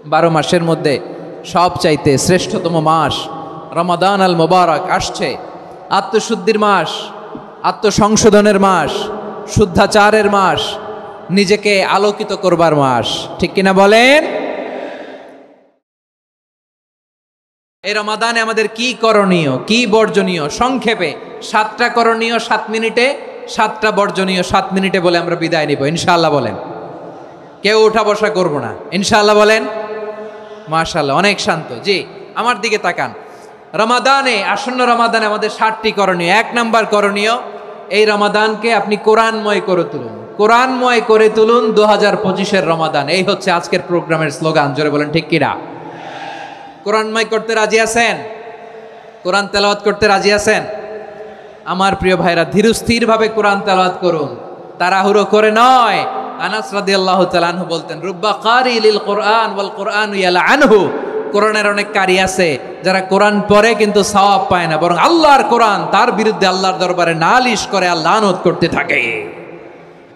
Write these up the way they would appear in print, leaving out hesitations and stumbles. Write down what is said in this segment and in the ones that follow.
12 মাসের মধ্যে সবচাইতে শ্রেষ্ঠতম মাস রমাদান আল মোবারক আসছে। আত্মশুদ্ধির মাস, আত্মসংশোধনের মাস, শুদ্ধাচারের মাস, নিজেকে আলোকিত করবার মাস, ঠিক কিনা বলেন? এই রমাদানে আমাদের কি করণীয়, কি বর্জনীয়? সংক্ষেপে 7টা করণীয় 7 মিনিটে, 7টা বর্জনীয় 7 মিনিটে বলে আমরা বিদায় নিব ইনশাআল্লাহ। বলেন, কেউ উঠা বসা করব না ইনশাআল্লাহ। বলেন মাশাআল্লাহ, অনেক শান্ত। জি, আমার দিকে তাকান। রমাদানে, আসন্ন রমাদানে আমাদের 7টি করণীয়। 1 নাম্বার করণীয়, এই রমাদানকে আপনি কোরআনময় করে তুলুন। কোরআনময় করে তুলুন 2025-এর রমাদান। এই হচ্ছে আজকের প্রোগ্রামের স্লোগান। জোরে বলেন ঠিক কিনা? কোরআনময় করতে রাজি আছেন? কোরআন তেলাওয়াত করতে রাজি আছেন? আমার প্রিয় ভাইরা, ধীরস্থিরভাবে কোরআন তেলাওয়াত করুন, তাড়াহুড়ো করে নয়। আনাস রাদিয়াল্লাহু তাআলা আনহু বলতেন, রুব্বা কারি লিল কোরআন ওয়াল কোরআন ইয়ালআনহু। কোরআনের অনেক কারি আছে যারা কোরআন পড়ে কিন্তু সওয়াব পায় না, বরং আল্লাহর কোরআন তার বিরুদ্ধে আল্লাহর দরবারে নালিশ করে আর লানত করতে থাকে।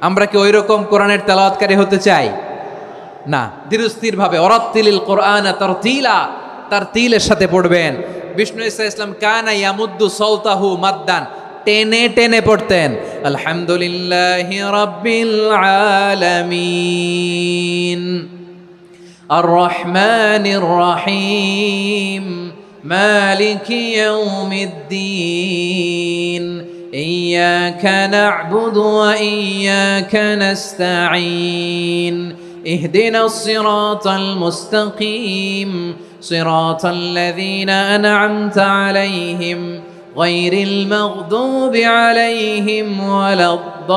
আমরা কি ওইরকম কোরআনের তেলাওয়াতকারী হতে চাই? না। ধীরস্থিরভাবে ওয়ারাত্তিলিল কোরআন তারতিলা, তার তিলের সাথে পড়বেন। বিষ্ণু ঈসা ইসলাম কানা ইয়ামুদ্দু সাওতাহু মাদ্দান, টেনে টেনে পড়তেন। আলহামদুলিল্লাহি রাব্বিল আলামিন আর রহমানির রহিম মালিকি ইয়াউমিদ্দিন ইয়্যাকা না'বুদু ওয়া ইয়্যাকা নাস্তাঈন ইহদিনাস সিরাতাল মুস্তাকিম صراط الذين أنعمت عليهم غير المغضوب عليهم ولا الضالين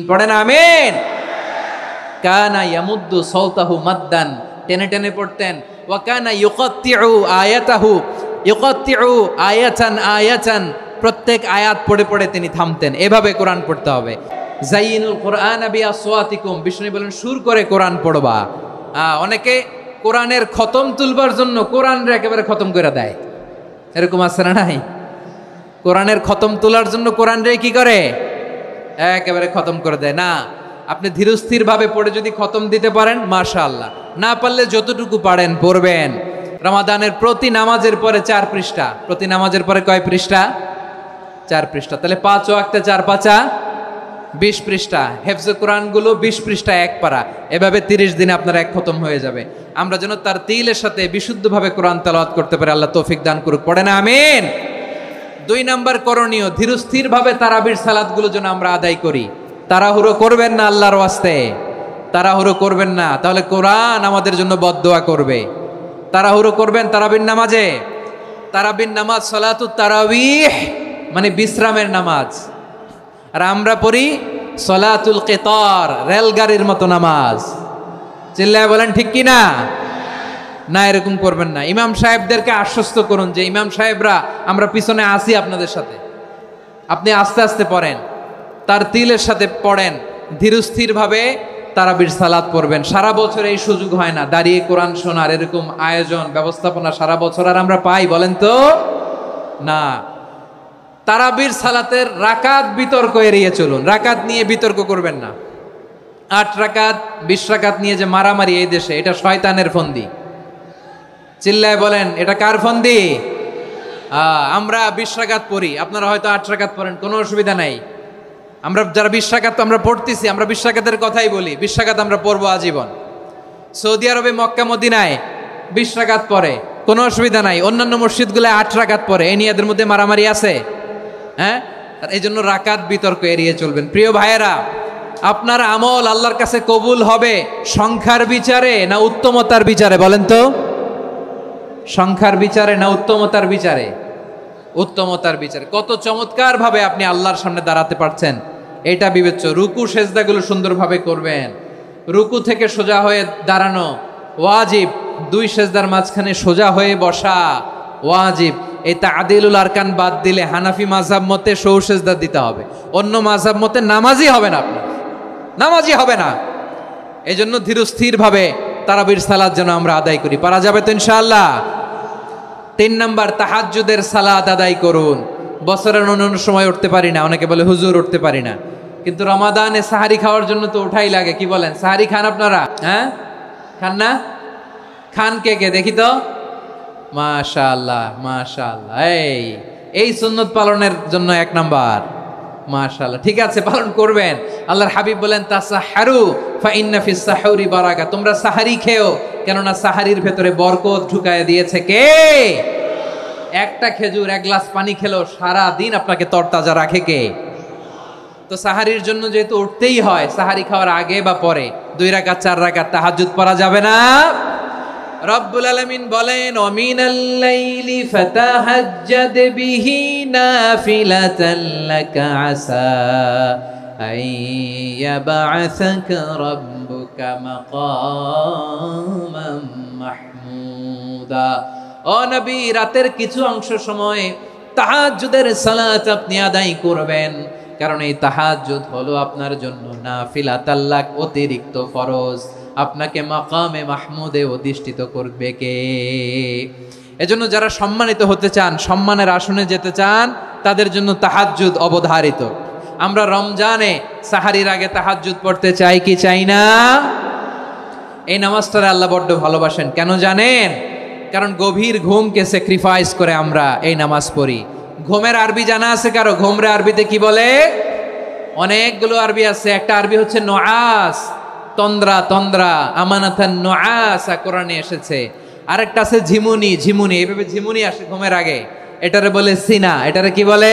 পড়েন আমিন। কানা ইয়ামুদ্দু সাওতাহু মাদ্দান, টেনে টেনে পড়তেন। ওয়া কানা ইউকাত্তিউ আয়াতাহু, ইউকাত্তিউ আয়াতান আয়াতান, প্রত্যেক আয়াত পড়ে পড়ে তিনি থামতেন। এভাবে কোরআন পড়তে হবে। জাইনুল কোরআন বিআসওয়াতিকুম, বিষ্ণু বলেন সুর করে কোরআন পড়বা। অনেকে কোরআনের খতম তুলবার জন্য কোরআনরে একেবারে খতম করে দেয়, এরকম আছে না নাই? কোরআনের খতম তোলার জন্য কোরআনরে কি করে? একেবারে খতম করে দেয়। না, আপনি ধীরস্থিরভাবে পড়ে যদি খতম দিতে পারেন মাশাআল্লাহ, না পারলে যতটুকু পারেন পড়বেন। রমাদানের প্রতি নামাজের পরে 4 পৃষ্ঠা, প্রতি নামাজের পরে কয় পৃষ্ঠা? 4 পৃষ্ঠা। তাহলে 5 ওয়াক্তে 4 পাঁচা 20 পৃষ্ঠা। হেফজে কোরআনগুলো 20 পৃষ্ঠা 1 পারা, এভাবে 30 দিনে আপনার 1 খতম হয়ে যাবে। আমরা যেন তার তিলের সাথে বিশুদ্ধভাবে কোরআন তেলাওয়াত করতে পারি, আল্লাহ তৌফিক দান করুক। পড়েন আমিন। 2 নাম্বার করণীয়, ধীরস্থিরভাবে তারাবির সালাতগুলো যেন আমরা আদায় করি। তাড়াহুড়ো করবেন না আল্লাহর ওয়াস্তে, তাড়াহুড়ো করবেন না, তাহলে কোরআন আমাদের জন্য বদদোয়া করবে। তাড়াহুড়ো করবেন তারাবির নামাজে। তারাবির নামাজ সালাতুত তারাবিহ মানে বিশ্রামের নামাজ, আর আমরা পড়ি সলাতুল কিতার, রেলগাড়ির মতো নামাজ। চিল্লায় বলেন ঠিক কি না? না, এরকম করবেন না। ইমাম সাহেবদেরকে আশ্বস্ত করুন যে ইমাম সাহেবরা আমরা পিছনে আসি আপনাদের সাথে, আপনি আস্তে আস্তে পড়েন, তার তিলের সাথে পড়েন, ধীরস্থিরভাবে তারাবির সালাত পড়বেন। সারা বছর এই সুযোগ হয় না দাঁড়িয়ে কোরআন শোনার, এরকম আয়োজন ব্যবস্থাপনা সারা বছর আর আমরা পাই বলেন তো? না। তারাবির সালাতের রাকাত বিতর্ক এড়িয়ে চলুন, রাকাত নিয়ে বিতর্ক করবেন না। 8 রাকাত 20 রাকাত নিয়ে যে মারামারি এই দেশে, এটা শয়তানের ফন্দি। চিল্লায় বলেন এটা কার ফন্দি? আমরা 20 রাকাত পড়ি, আপনারা হয়তো 8 রাকাত পড়েন, কোনো অসুবিধা নাই। আমরা যারা 20 রাকাত আমরা পড়তেছি, আমরা 20 রাকাতের কথাই বলি, 20 রাকাত আমরা পড়বো আজীবন। সৌদি আরবে মক্কা মদিনায় 20 রাকাত পড়ে, কোনো অসুবিধা নাই। অন্যান্য মসজিদগুলোয় 8 রাকাত পড়ে, এই নিয়ে এদের মধ্যে মারামারি আছে? হ্যাঁ, এই জন্য রাকাত বিতর্ক এড়িয়ে চলবেন। প্রিয় ভাইয়েরা, আপনার আমল আল্লাহর কাছে কবুল হবে সংখ্যার বিচারে না উত্তমতার বিচারে? বলেন তো, সংখ্যার বিচারে না উত্তমতার বিচারে? উত্তমতার বিচারে। কত চমৎকার ভাবে আপনি আল্লাহর সামনে দাঁড়াতে পারছেন এটা বিবেচ্য। রুকু সেজদাগুলো সুন্দরভাবে করবেন, রুকু থেকে সোজা হয়ে দাঁড়ানো ওয়াজিব, 2 সেজদার মাঝখানে সোজা হয়ে বসা ওয়াজিব। এই তাদিলুল আরকান বাদ দিলে হানাফি মাযহাব মতে সৌ সেজদা দিতে হবে, অন্য মাযহাব মতে নামাজই হবে না, আপনার নামাজই হবে না। এই জন্য ধীরস্থিরভাবে তারাবির সালাত যেন আমরা আদায় করি। পারা যাবে তো ইনশাআল্লাহ? 3 নাম্বার, তাহাজ্জুদের সালাত আদায় করুন। বছরের অন্য সময় উঠতে পারি না, অনেকে বলে হুজুর উঠতে পারি না। কিন্তু রমাদানে সাহারি খাওয়ার জন্য তো ওঠাই লাগে, কি বলেন? সাহারি খান আপনারা? হ্যাঁ, খান না? খান কে কে দেখি তো? মাশাআল্লাহ মাশাআল্লাহ, এই সুন্নত পালনের জন্য 1 নাম্বার। মাশাআল্লাহ, ঠিক আছে, পালন করবেন। আল্লাহর হাবিব বলেন তাসাহারু ফা ইন্না ফিস সাহুরি বারাকা, তোমরা সাহারি খেও, কেননা সাহারির ভেতরে বরকত ঢুকায় দিয়েছে কে? একটা খেজুর, 1 গ্লাস পানি খেলেও সারা দিন আপনাকে তরতাজা রাখে কে? তো সাহারির জন্য যেহেতু উঠতেই হয়, সাহারি খাওয়ার আগে বা পরে 2 রাকাত 4 রাকাত তাহাজ্জুদ পড়া যাবে না? রব্বুল আলামিন বলেন ওয়ামিনাল লাইলি ফাতাহাজ্জাদ বিহি নাফিলাতান লাকা আসা আইয়াবআসাকা রাব্বুকা মাকামান মাহমুদা। ও নবী, রাতের কিছু অংশ সময় তাহাজ্জুদের সালাত আপনি আদায় করবেন, কারণ এই তাহাজ্জুদ হলো আপনার জন্য নাফিলাতাল লাক, অতিরিক্ত ফরজ। আপনাকে মাকামে মাহমুদে অধিষ্ঠিত করবে কে? এজন্য যারা সম্মানিত হতে চান, সম্মানের আসনে যেতে চান, তাদের জন্য তাহাজ্জুদ অবধারিত। আমরা রমজানে সাহারির আগে তাহাজ্জুদ পড়তে চাই কি চাই না? এই নামাজটারে আল্লাহ বড্ড ভালোবাসেন, কেন জানেন? কারণ গভীর ঘুমকে স্যাক্রিফাইস করে আমরা এই নামাজ পড়ি। ঘুমের আরবি জানা আছে কারো? ঘুমরে আরবিতে কি বলে? অনেকগুলো আরবি আছে। একটা আরবি হচ্ছে নুআস, তন্দ্রা, তন্দ্রা, আমানাতান নুআসা কোরআনে এসেছে। আরেকটা আছে ঝিমুনি, ঝিমুনি, এইভাবে ঝিমুনি আসে ঘুমের আগে, এটারে বলে সিনা। এটারে কি বলে?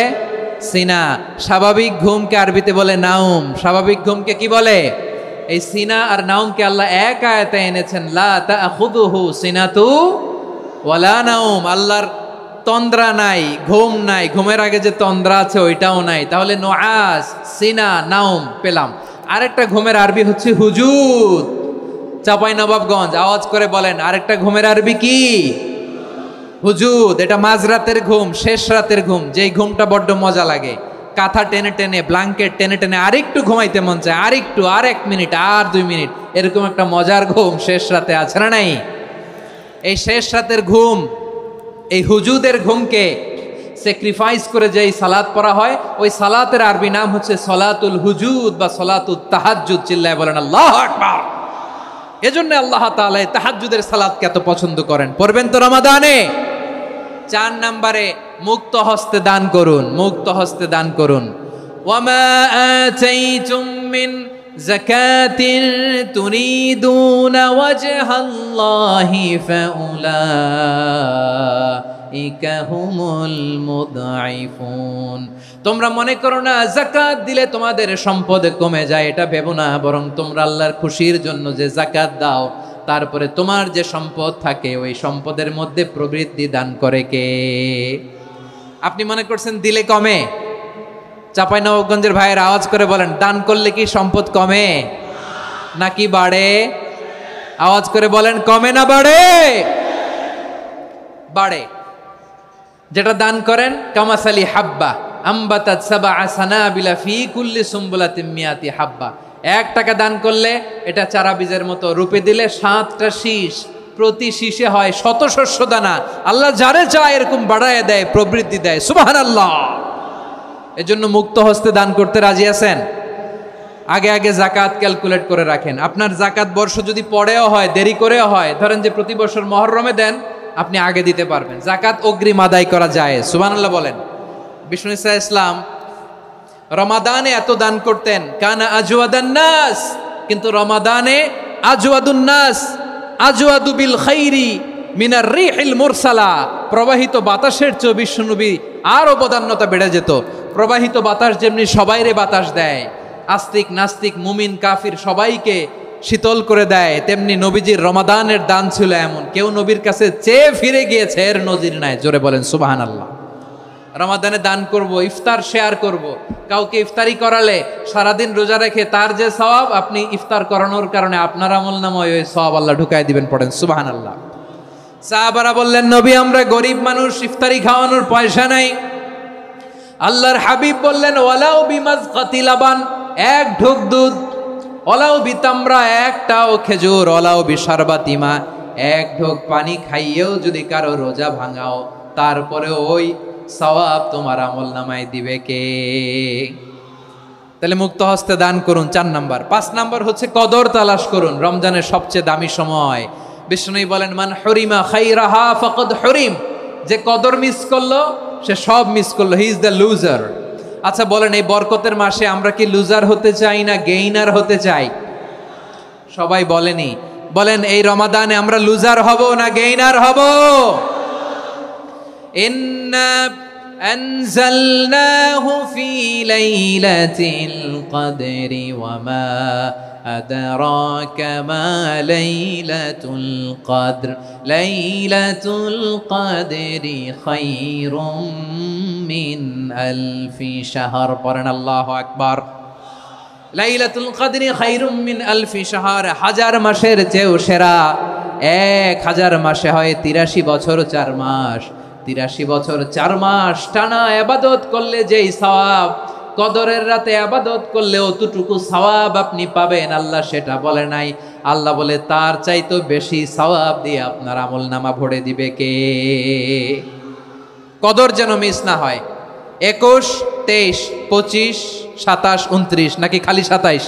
সিনা। স্বাভাবিক ঘুমকে আরবিতে বলে নাউম। স্বাভাবিক ঘুমকে কি বলে? এই সিনা আর নাউমকে আল্লাহ এক আয়াতে এনেছেন, লা তাখুযুহু সিনাতু ওয়ালা নাউম। আল্লাহর তন্দ্রা নাই, ঘুম নাই, ঘুমের আগে যে তন্দ্রা আছে ওইটাও নাই। তাহলে নুআস, সিনা, নাউম পেলাম। আরেকটা ঘুমের আরবি হচ্ছে হুজুদ। চাঁপাইনবাবগঞ্জ আওয়াজ করে বলেন, আরেকটা ঘুমের আরবি কি? হুজুদ। এটা মাঝরাতের ঘুম, শেষ রাতের ঘুম, যেই ঘুমটা বড্ড মজা লাগে। কাঁথা টেনে টেনে, ব্ল্যাঙ্কেট টেনে টেনে আরেকটু ঘুমাইতে মন চায়, আরেকটু, আর 1 মিনিট, আর 2 মিনিট, এরকম একটা মজার ঘুম শেষ রাতে আছে না নাই? এই শেষ রাতের ঘুম, এই হুজুদের ঘুমকে স্যাক্রিফাইস করে যেই সালাত পড়া হয়, ওই সালাতের আরবি নাম হচ্ছে সলাতুল হুজুদ বা সলাতুত তাহাজ্জুদ। চিল্লায় বলেন আল্লাহু আকবার। এজন্য আল্লাহ তাআলা তাহাজ্জুদের সালাতকে এত পছন্দ করেন। পড়বেন তো রমাদানে। 4 নম্বরে মুক্ত হস্তে দান করুন, মুক্ত হস্তে দান করুন। ওয়ামা আতাইতুম মিন যাকাতিন তুরিদুনা ওয়াজহাল্লাহি ফাউলাইকা হুমুল মুদঈফুন। তোমরা মনে করো না যাকাত দিলে তোমাদের সম্পদ কমে যায়, এটা ভেবো না, বরং তোমরা আল্লাহর খুশির জন্য যে যাকাত দাও, তারপরে তোমার যে সম্পদ থাকে ওই সম্পদের মধ্যে প্রবৃদ্ধি দান করে কে? আপনি মনে করছেন দিলে কমে? চাঁপাইনবাবগঞ্জের ভাইয়ের আওয়াজ করে বলেন, দান করলে কি সম্পদ কমে নাকি বাড়ে? আওয়াজ করে বলেন, কমে না বাড়ে? বাড়ে। যেটা দান করেন, কামাসালি হাব্বা আম্বাতাত সাবআ সানাবিলা ফি কুল্লি সুম্বুলাতিন মিয়াতি হাব্বা। 1 টাকা দান করলে এটা চারা বীজের মতো, রূপে দিলে 7টা শীষ, প্রতি শীষে হয় 100 শস্য দানা। আল্লাহ যারে চায় এরকম বাড়ায় দেয়, প্রবৃদ্ধি দেয়। সুবহানাল্লাহ। এজন্য মুক্ত হস্তে দান করতে রাজি আছেন? আগে আগে যাকাত ক্যালকুলেট করে রাখেন। আপনার যাকাত বর্ষ যদি পরেও হয়, দেরি করেও হয়, ধরেন যে প্রতি বছর মুহররমে দেন, আপনি আগে দিতে পারবেন। যাকাত অগ্রিম আদায় করা যায়। সুবহানাল্লাহ বলেন। বিষ্ণু ইসা ইসলাম রমাদানে এত দান করতেন, কানা আজওয়াদান নাস, কিন্তু রমাদানে আজওয়াদুন নাস আজওয়াদু বিল খাইরি মিনার রিহিল মুরসালা। প্রবাহিত বাতাসের চেয়ে বিশ্বনবী আর অবদান্যতা বেড়ে যেত। প্রবাহিত বাতাস যেমনি সবাইরে বাতাস দেয়, আস্তিক নাস্তিক মুমিন কাফির সবাইকে শীতল করে দেয়, তেমনি নবীজির রমাদানের দান ছিল এমন, কেউ নবীর কাছে চেয়ে ফিরে গিয়েছে এর নজির নাই। জোরে বলেন সুবহানাল্লাহ। রমাদানে দান করব, ইফতার শেয়ার করব। কাউকে ইফতারি করালে সারাদিন রোজা রেখে তার যে সওয়াব, আপনি ইফতার করানোর কারণে আপনার আমলনামায় ওই সওয়াব আল্লাহ ঢুকায় দিবেন। পড়েন সুবহানাল্লাহ। সাহাবারা বললেন, নবী আমরা গরিব মানুষ, ইফতারি খাওয়ানোর পয়সা নাই। আল্লাহর হাবিব বললেন, ওয়ালাউ বিমাজকাতি লাবান, 1 ঢোক দুধ, ওয়ালাউ বিতামরা, 1টাও খেজুর, ওয়ালাউ বিশারবাতিমা, 1 ঢোক পানি খাইয়েও যদি কারো রোজা ভাঙাও, তারপরে ওই সওয়াব তোমার আমলনামায় দিবে কে? তাহলে মুক্ত হস্তে দান করুন 4 নাম্বার। 5 নাম্বার হচ্ছে কদর তালাশ করুন, রমজানের সবচেয়ে দামি সময়। বিষ্ণু বলেন মান হরিমা খাইরাহা ফাকাদ হরিম, যে কদর মিস করলো সে সব মিস করলো, হি ইজ দ্য লুজার। আচ্ছা বলেন, এই বরকতের মাসে আমরা কি লুজার হতে চাই না গেইনার হতে চাই? সবাই বলেনি, বলেন এই রমাদানে আমরা লুজার হব না গেইনার হব? ইন্না আনজালনাহু ফি লাইলাতিল কদরি ওয়া মা আদরাকা মা লাইলাতুল কদর লাইলাতুল কদরি খায়রুম মিন আলফি শাহর। পড়েন আল্লাহু আকবার। লাইলাতুল কদরি খায়রুম মিন আলফি শাহর, 1000 মাসের চেয়েও সেরা। 1000 মাসে হয় 83 বছর 4 মাস। 83 বছর 4 মাস টানা ইবাদত করলে যেই সওয়াব, কদরের রাতে ইবাদত করলে অতটুকু সওয়াব আপনি পাবেন, আল্লাহ সেটা বলে নাই। আল্লাহ বলে তার চাইতে বেশি সওয়াব দিয়ে আপনার আমলনামা ভরে দিবে কে? কদর যেন মিস না হয়। 21, 23, 25, 27, 29 নাকি খালি 27?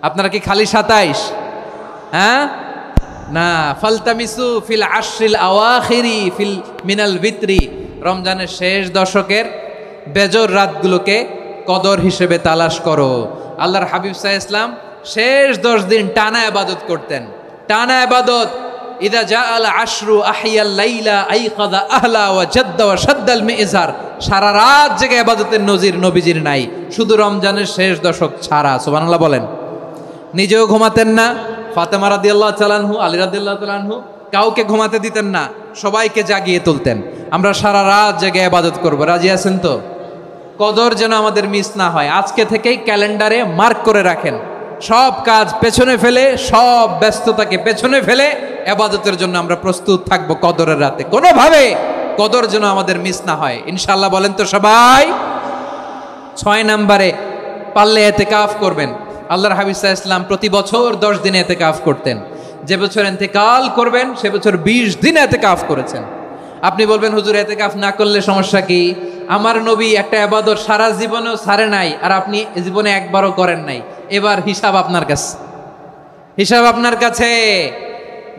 আপনারা কি খালি 27? হ্যাঁ না, ফালতামিসু ফিল আশরিল আওয়াখিরি ফিল মিনাল ভিতরি, রমজানের শেষ দশকের বেজর রাতগুলোকে কদর হিসেবে তালাশ করো। আল্লাহর হাবিব সাল্লাল্লাহু আলাইহি ওয়াসাল্লাম শেষ 10 দিন টানা ইবাদত করতেন, টানা ইবাদত। ইদা জাআল আশরু আহিয়াল লাইলা আইকাযা আহলা ওয়া জাদ্দা ওয়া শাদ্দাল মিজার, সারা রাত জেগে ইবাদতের নজির নবীজির নাই, শুধু রমজানের শেষ দশক ছাড়া। সুবহানাল্লাহ বলেন। নিজেও ঘুমাতেন না, ফাতেমা রাদিয়াল্লাহু তাআলা আনহু, আলী রাদিয়াল্লাহু তাআলা আনহু কাউকে ঘুমাতে দিতেন না, সবাইকে জাগিয়ে তুলতেন। আমরা সারা রাত জেগে ইবাদত করব, রাজি আছেন তো? কদর যেন আমাদের মিস না হয়। আজকে থেকেই ক্যালেন্ডারে মার্ক করে রাখেন, সব কাজ পেছনে ফেলে, সব ব্যস্ততাকে পেছনে ফেলে ইবাদতের জন্য আমরা প্রস্তুত থাকবো কদরের রাতে। কোনোভাবে কদর যেন আমাদের মিস না হয়, ইনশাআল্লাহ। বলেন তো সবাই? 6 নম্বরে পারলে ইতিকাফ করবেন। আল্লাহর হাবিব সাল্লাল্লাহু আলাইহি ওয়াসাল্লাম প্রতি বছর 10 দিন ইতিকাফ করতেন। যে বছর ইন্তেকাল করবেন সে বছর 20 দিন ইতিকাফ করেছেন। আপনি বলবেন হুজুর ইতিকাফ না করলে সমস্যা কি? আমার নবী একটা ইবাদত সারা জীবনেও ছাড়ে নাই, আর আপনি জীবনে একবারও করেন নাই। এবার হিসাব আপনার কাছে, হিসাব আপনার কাছে।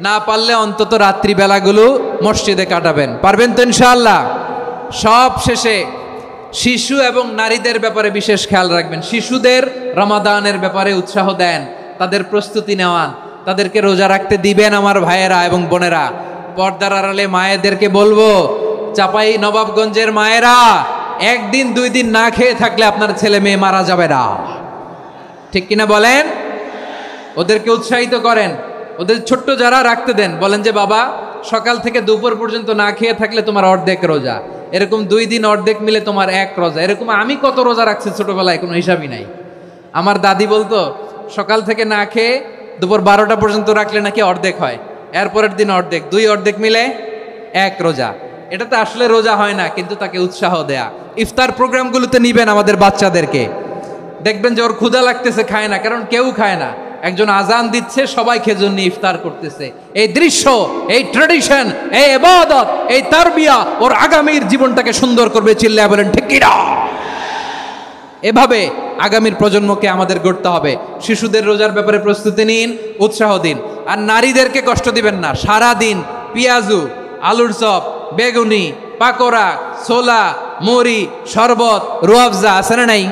না পারলে অন্তত রাত্রি বেলাগুলো মসজিদে কাটাবেন, পারবেন তো ইনশাআল্লাহ? সব শেষে শিশু এবং নারীদের ব্যাপারে বিশেষ খেয়াল রাখবেন। শিশুদের রমাদানের ব্যাপারে উৎসাহ দেন, তাদের প্রস্তুতি নেওয়ান, তাদেরকে রোজা রাখতে দিবেন। আমার ভাইয়েরা এবং বোনেরা, পর্দার আড়ালে মায়েদেরকে বলবো, চাপাই নবাবগঞ্জের মায়েরা, 1 দিন 2 দিন না খেয়ে থাকলে আপনার ছেলে মেয়ে মারা যাবে না, ঠিক কিনা বলেন? ওদেরকে উৎসাহিত করেন, ওদের ছোট্ট যারা রাখতে দেন, বলেন যে বাবা সকাল থেকে দুপুর পর্যন্ত না খেয়ে থাকলে তোমার অর্ধেক রোজা, এরকম 2 দিন অর্ধেক মিলে তোমার 1 রোজা। এরকম আমি কত রোজা রাখছি ছোটবেলায়, কোনো হিসাবই নাই। আমার দাদি বলতো সকাল থেকে না খেয়ে দুপুর 12টা পর্যন্ত রাখলে নাকি অর্ধেক হয়, এরপরের দিন অর্ধেক, 2 অর্ধেক মিলে 1 রোজা। এটা তো আসলে রোজা হয় না, কিন্তু তাকে উৎসাহ দেয়া। ইফতার প্রোগ্রামগুলোতে নিবেন আমাদের বাচ্চাদেরকে, দেখবেন যে ওর ক্ষুধা লাগতেছে, খায় না, কারণ কেউ খায় না। একজন আজান দিচ্ছে, সবাই খেজুর নিয়ে ইফতার করতেছে। এই দৃশ্য, এই ট্রেডিশন, এই ইবাদত, এই তারবিয়া ওর আগামীর জীবনটাকে সুন্দর করবে। চিল্লায়া বলেন ঠিক কি না? এভাবে আগামীর প্রজন্মকে আমাদের গড়তে হবে। শিশুদের রোজার ব্যাপারে প্রস্তুতি নিন, উৎসাহ দিন। আর নারীদেরকে কষ্ট দিবেন না। সারা দিন পেঁয়াজু, আলুর চপ, বেগুনি, পাকোড়া, ছোলা, মুড়ি, শরবত, রুয়াবজা আছে না নাই,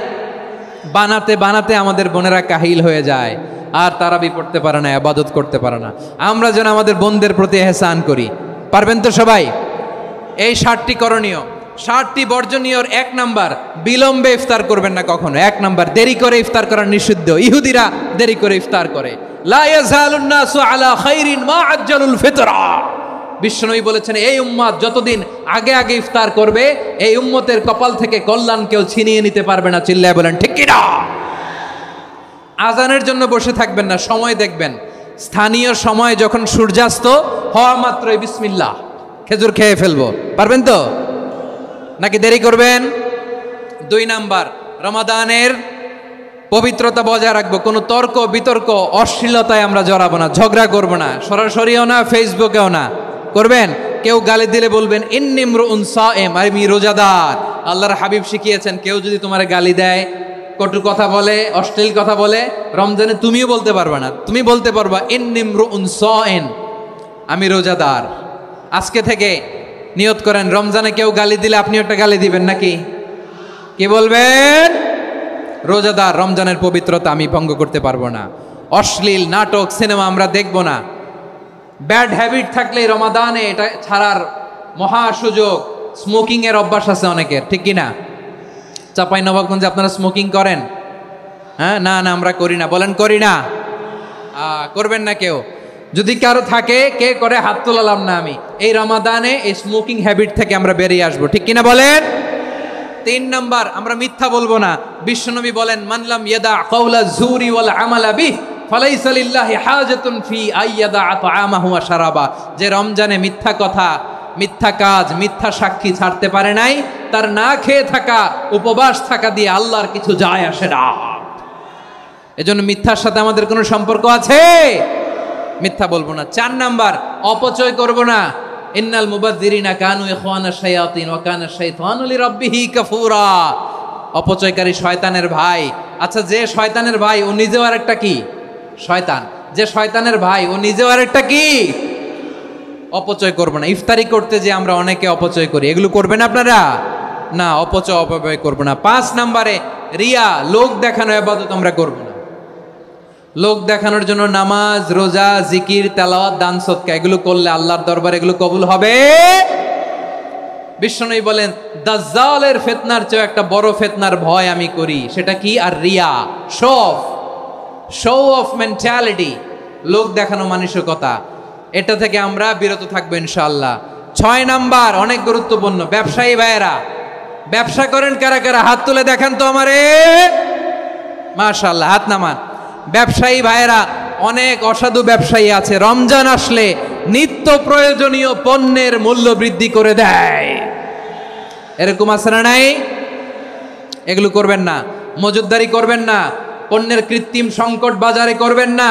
বানাতে বানাতে আমাদের বোনেরা কাহিল হয়ে যায়, আর তারাবি পড়তে পারে না, ইবাদত করতে পারে না। আমরা যেন আমাদের বোনদের প্রতি ইহসান করি, পারবেন তো সবাই? এই 7টি করণীয়, 7টি বর্জনীয়র 1 নাম্বার, বিলম্বে ইফতার করবেন না কখনো। 1 নাম্বার, দেরি করে ইফতার করা নিষিদ্ধ। ইহুদিরা দেরি করে ইফতার করে। লা ইয়াজালুন নাসু আলা খাইরিন মা আজ্জালুল ফিতরা। বিশ্বনবী বলেছেন, এই উম্মত যতদিন আগে আগে ইফতার করবে, এই উম্মতের কপাল থেকে কল্যাণ কেউ ছিনিয়ে নিতে পারবে না। চিল্লায় বলেন ঠিক কি না? আজানের জন্য বসে থাকবেন না, সময় দেখবেন। স্থানীয় সময় যখন সূর্যাস্ত হওয়া মাত্রই বিসমিল্লাহ, খেজুর খেয়ে ফেলবো, পারবেন তো? নাকি দেরি করবেন? 2 নাম্বার, রমাদানের পবিত্রতা বজায় রাখবো। কোনো তর্ক বিতর্ক অশ্লীলতায় আমরা জড়াবো না, ঝগড়া করবো না, সরাসরিও না, ফেসবুকেও না। করবেন কেউ গালি দিলে বলবেন ইন্নী ইমরুউন সায়েম, আমি রোজাদার। আল্লাহর হাবিব শিখিয়েছেন, কেউ যদি তোমার গালি দেয় কটু কথা বলে, অশ্লীল কথা বলে, রমজানে তুমিও বলতে পারবে না। তুমি বলতে পারবা ইন্নিমরুউন সাইন, আমি রোজাদার। আজকে থেকে নিয়ত করেন, রমজানে কেউ গালি দিলে আপনি একটা গালি দিবেন নাকি? কি বলবেন? রোজাদার, রমজানের পবিত্রতা আমি ভঙ্গ করতে পারবো না। অশ্লীল নাটক, সিনেমা আমরা দেখব না। ব্যাড হ্যাবিট থাকলে রমাদানে এটা ছাড়ার মহা সুযোগ। স্মোকিং এর অভ্যাস আছে অনেকের, ঠিক কি না? চাঁপাইনবাবগঞ্জে আপনারা স্মোকিং করেন? হ্যাঁ, না না আমরা করি না। বলেন করি না? করবেন না কেউ? যদি কারো থাকে, কে করে হাত তোলালাম না আমি। এই রমাদানে এই স্মোকিং হ্যাবিট থেকে আমরা বেরিয়ে আসবো, ঠিক কিনা বলেন? 3 নাম্বার, আমরা মিথ্যা বলবো না। বিশ্বনবী বলেন, মানলাম ইয়াদা কাওলা যুরি ওয়াল আমালা বিহ ফালাইসা লিল্লাহি হাজাতুন ফি আইয়াদা তাআমাহু ওয়া শারাবা। যে রমজানে মিথ্যা কথা, মিথ্যা কাজ, মিথ্যা সাক্ষী ছাড়তে পারে নাই, তার না খেয়ে থাকা, উপবাস থাকা দিয়ে আল্লাহর কিছু যায় আসে না। এজন্য মিথ্যার সাথে আমাদের কোনো সম্পর্ক আছে? মিথ্যা বলবো না। 4 নাম্বার, অপচয় করব না। ইন্নাল মুবাযযিরিনা কানু ইখওয়ানাশ শায়াতিন ওয়া কানা শাইতানু লিরাব্বিহি কাফুরা। অপচয়কারী শয়তানের ভাই। আচ্ছা, যে শয়তানের ভাই ও নিজেও আরেকটা কি? শয়তান। যে শয়তানের ভাই ও নিজেও আরেকটা কি? অপচয় করব না। ইফতারি করতে যে আমরা অনেকে অপচয় করি, এগুলো করবেন আপনারা? না, অপচয় করব না। 5 নাম্বারে, রিয়া, লোক দেখানো ইবাদত আমরা করব না। লোক দেখানোর জন্য নামাজ, রোজা, জিকির, তেলাওয়াত, দান, সদকা এগুলো করলে আল্লাহর দরবারে এগুলো কবুল হবে? বিশ্বনবী বলেন, দাজ্জালের ফিতনার চেয়ে একটা বড় ফিতনার ভয় আমি করি। সেটা কি? আর রিয়া, শো অফ মেন্টালিটি, লোক দেখানো মানসিকতা। এটা থেকে আমরা বিরত থাকবো ইনশাআল্লাহ। 6 নাম্বার, অনেক গুরুত্বপূর্ণ। ব্যবসায়ী ভাইয়েরা, ব্যবসা করেন কারা কারা? হাত তুলে দেখান তো আমারে। মাশাআল্লাহ, হাত নামান। ব্যবসায়ী ভাইয়েরা, অনেক অসাধু ব্যবসায়ী আছে, রমজান আসলে নিত্য প্রয়োজনীয় পণ্যের মূল্য বৃদ্ধি করে দেয়। এরকম আছে না নাই? এগুলো করবেন না। মজুদদারি করবেন না। পণ্যের কৃত্রিম সংকট বাজারে করবেন না।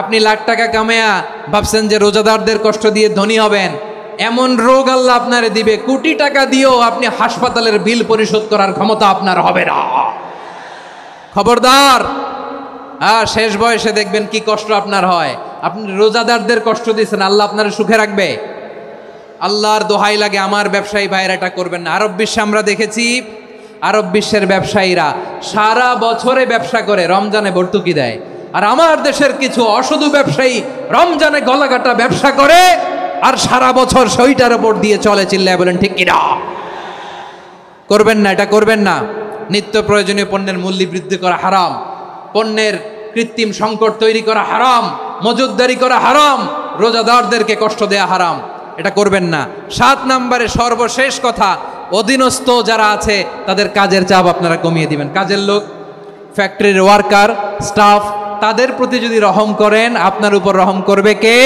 আপনি লাখ টাকা কামায়া ভাবছেন যে রোজাদারদের কষ্ট দিয়ে ধনী হবেন। এমন রোগ আল্লাহ আপনারে দিবে, কোটি টাকা দিয়েও আপনি হাসপাতালের বিল পরিশোধ করার ক্ষমতা আপনার হবে না। খবরদার। শেষ বয়সে দেখবেন কি কষ্ট আপনার হয়। আপনি রোজাদারদের কষ্ট দিয়েছেন, আল্লাহ আপনার সুখে রাখবে? আল্লাহর দোহাই লাগে, আমার ব্যবসায়ী ভাইয়েরা এটা করবেন না। আরব বিশ্বে আমরা দেখেছি, আরব বিশ্বের ব্যবসায়ীরা সারা বছরে ব্যবসা করে, রমজানে ভর্তুকি দেয়। আর আমার দেশের কিছু অসাধু ব্যবসায়ী রমজানে গলাকাটা ব্যবসা করে আর সারা বছর সইটার উপর দিয়ে চলে। চিল্লায় বলেন ঠিক কিনা? করবেন না, এটা করবেন না। নিত্য প্রয়োজনীয় পণ্যের মূল্য বৃদ্ধি করা হারাম, পণ্যের কৃত্রিম সংকট তৈরি করা হারাম, মজুদদারি করা হারাম, রোজাদারদেরকে কষ্ট দেয়া হারাম। এটা করবেন না। 7 নাম্বারে সর্বশেষ কথা, অধীনস্থ যারা আছে তাদের কাজের চাপ আপনারা কমিয়ে দিবেন। কাজের লোক, ফ্যাক্টরির ওয়ার্কার, স্টাফ, তাদের প্রতি যদি রহম করেন, আপনার উপর রহম করবে কে?